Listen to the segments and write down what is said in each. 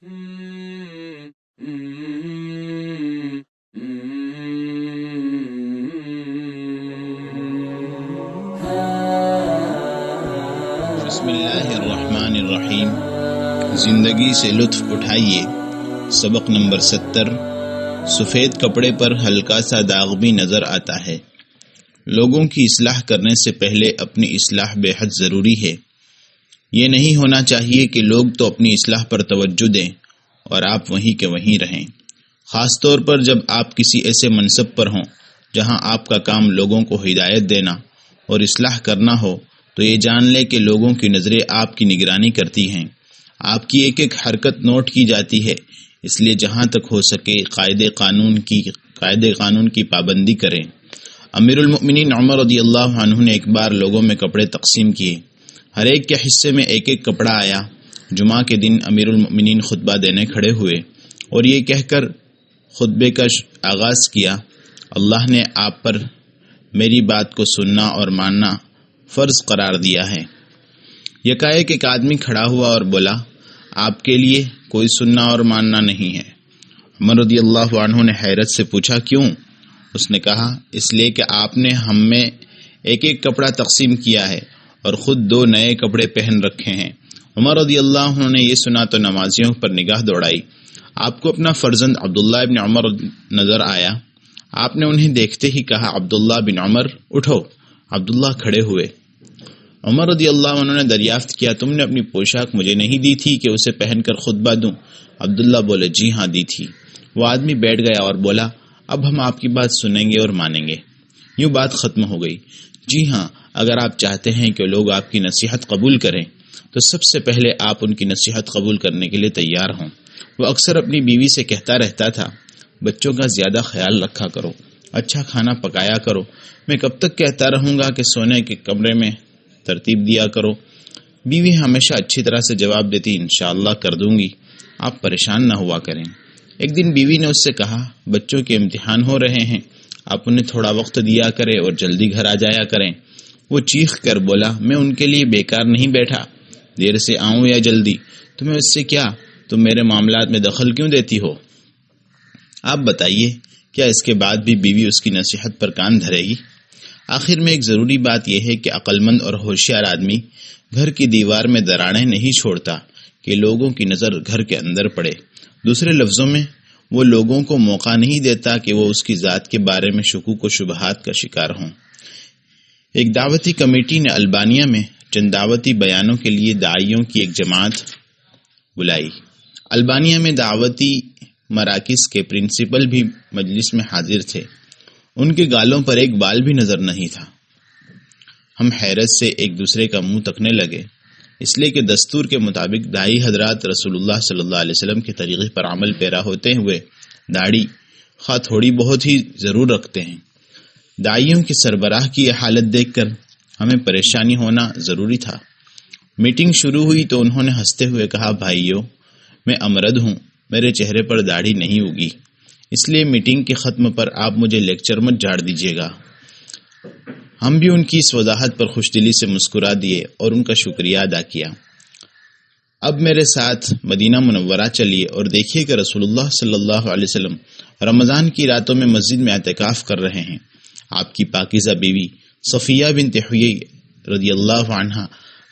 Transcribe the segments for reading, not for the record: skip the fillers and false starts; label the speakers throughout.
Speaker 1: بسم اللہ الرحمن الرحیم۔ زندگی سے لطف اٹھائیے۔ سبق نمبر 70۔ سفید کپڑے پر ہلکا سا داغ بھی نظر آتا ہے۔ لوگوں کی اصلاح کرنے سے پہلے اپنی اصلاح بے حد ضروری ہے۔ یہ نہیں ہونا چاہیے کہ لوگ تو اپنی اصلاح پر توجہ دیں اور آپ وہیں کے وہیں رہیں، خاص طور پر جب آپ کسی ایسے منصب پر ہوں جہاں آپ کا کام لوگوں کو ہدایت دینا اور اصلاح کرنا ہو، تو یہ جان لے کہ لوگوں کی نظریں آپ کی نگرانی کرتی ہیں، آپ کی ایک ایک حرکت نوٹ کی جاتی ہے۔ اس لیے جہاں تک ہو سکے قاعدے قانون کی پابندی کریں۔ امیر المؤمنین عمر رضی اللہ عنہ نے ایک بار لوگوں میں کپڑے تقسیم کیے، ہر ایک کے حصے میں ایک ایک کپڑا آیا۔ جمعہ کے دن امیر المؤمنین خطبہ دینے کھڑے ہوئے اور یہ کہہ کر خطبے کا آغاز کیا، اللہ نے آپ پر میری بات کو سننا اور ماننا فرض قرار دیا ہے۔ یکایک ایک آدمی کھڑا ہوا اور بولا، آپ کے لیے کوئی سننا اور ماننا نہیں ہے۔ عمر رضی اللہ عنہ نے حیرت سے پوچھا، کیوں؟ اس نے کہا، اس لیے کہ آپ نے ہم میں ایک ایک کپڑا تقسیم کیا ہے اور خود 2 نئے کپڑے پہن رکھے ہیں۔ عمر رضی اللہ عنہ نے یہ سنا تو نمازیوں پر نگاہ دوڑائی۔ آپ کو اپنا فرزند عبداللہ بن عمر نظر آیا۔ آپ نے انہیں دیکھتے ہی کہا، عبداللہ بن عمر اٹھو۔ عبداللہ کھڑے ہوئے۔ عمر رضی اللہ عنہ نے دریافت کیا، تم نے اپنی پوشاک مجھے نہیں دی تھی کہ اسے پہن کر خطبہ دوں؟ عبداللہ بولے، جی ہاں دی تھی۔ وہ آدمی بیٹھ گیا اور بولا، اب ہم آپ کی بات سنیں گے اور مانیں گے۔ یوں بات ختم ہو گئی۔ جی ہاں، اگر آپ چاہتے ہیں کہ لوگ آپ کی نصیحت قبول کریں تو سب سے پہلے آپ ان کی نصیحت قبول کرنے کے لیے تیار ہوں۔ وہ اکثر اپنی بیوی سے کہتا رہتا تھا، بچوں کا زیادہ خیال رکھا کرو، اچھا کھانا پکایا کرو۔ میں کب تک کہتا رہوں گا کہ سونے کے کمرے میں ترتیب دیا کرو؟ بیوی ہمیشہ اچھی طرح سے جواب دیتی، انشاءاللہ کر دوں گی، آپ پریشان نہ ہوا کریں۔ ایک دن بیوی نے اس سے کہا، بچوں کے امتحان ہو رہے ہیں، آپ انہیں تھوڑا وقت دیا کریں اور جلدی گھر آ جایا کریں۔ وہ چیخ کر بولا، میں ان کے لیے بیکار نہیں بیٹھا، دیر سے آؤں یا جلدی، تمہیں اس سے کیا؟ تم میرے معاملات میں دخل کیوں دیتی ہو؟ آپ بتائیے، کیا اس کے بعد بھی بیوی اس کی نصیحت پر کان دھرے گی؟ آخر میں ایک ضروری بات یہ ہے کہ عقل مند اور ہوشیار آدمی گھر کی دیوار میں دراڑیں نہیں چھوڑتا کہ لوگوں کی نظر گھر کے اندر پڑے۔ دوسرے لفظوں میں، وہ لوگوں کو موقع نہیں دیتا کہ وہ اس کی ذات کے بارے میں شکوک و شبہات کا شکار ہوں۔ ایک دعوتی کمیٹی نے البانیہ میں چند دعوتی بیانوں کے لیے داعیوں کی ایک جماعت بلائی۔ البانیہ میں دعوتی مراکز کے پرنسپل بھی مجلس میں حاضر تھے۔ ان کے گالوں پر ایک بال بھی نظر نہیں تھا۔ ہم حیرت سے ایک دوسرے کا منہ تکنے لگے، اس لیے کہ دستور کے مطابق داعی حضرات رسول اللہ صلی اللہ علیہ وسلم کے طریقے پر عمل پیرا ہوتے ہوئے داڑھی خواہ تھوڑی بہت ہی ضرور رکھتے ہیں۔ داعیوں کے سربراہ کی یہ حالت دیکھ کر ہمیں پریشانی ہونا ضروری تھا۔ میٹنگ شروع ہوئی تو انہوں نے ہنستے ہوئے کہا، بھائیو، میں امرد ہوں، میرے چہرے پر داڑھی نہیں ہوگی، اس لیے میٹنگ کے ختم پر آپ مجھے لیکچر مت جھاڑ دیجیے گا۔ ہم بھی ان کی اس وضاحت پر خوش دلی سے مسکرا دیے اور ان کا شکریہ ادا کیا۔ اب میرے ساتھ مدینہ منورہ چلیے اور دیکھیے کہ رسول اللہ صلی اللہ علیہ وسلم رمضان کی راتوں میں مسجد میں اعتکاف کر رہے ہیں۔ آپ کی پاکیزہ بیوی صفیہ بنت حیی رضی اللہ عنہا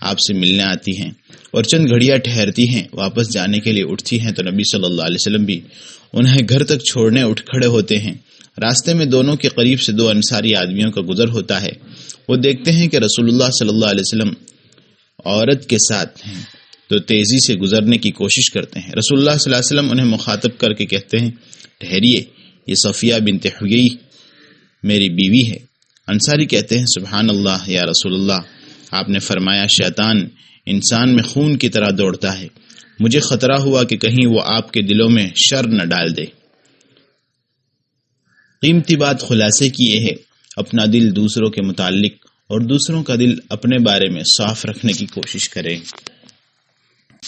Speaker 1: آپ سے ملنے آتی ہیں اور چند گھڑیاں ٹھہرتی ہیں، واپس جانے کے لیے اٹھتی ہیں تو نبی صلی اللہ علیہ وسلم بھی انہیں گھر تک چھوڑنے اٹھ کھڑے ہوتے ہیں۔ راستے میں دونوں کے قریب سے 2 انصاری آدمیوں کا گزر ہوتا ہے۔ وہ دیکھتے ہیں کہ رسول اللہ صلی اللہ علیہ وسلم عورت کے ساتھ ہیں تو تیزی سے گزرنے کی کوشش کرتے ہیں۔ رسول اللہ صلی اللہ علیہ وسلم انہیں مخاطب کر کے کہتے ہیں، ٹھہریے، یہ صفیہ بنت حیی میری بیوی ہے۔ انصاری کہتے ہیں، سبحان اللہ یا رسول اللہ، آپ نے فرمایا شیطان انسان میں خون کی طرح دوڑتا ہے، مجھے خطرہ ہوا کہ کہیں وہ آپ کے دلوں میں شر نہ ڈال دے۔ قیمتی بات خلاصے کی یہ ہے، اپنا دل دوسروں کے متعلق اور دوسروں کا دل اپنے بارے میں صاف رکھنے کی کوشش کریں۔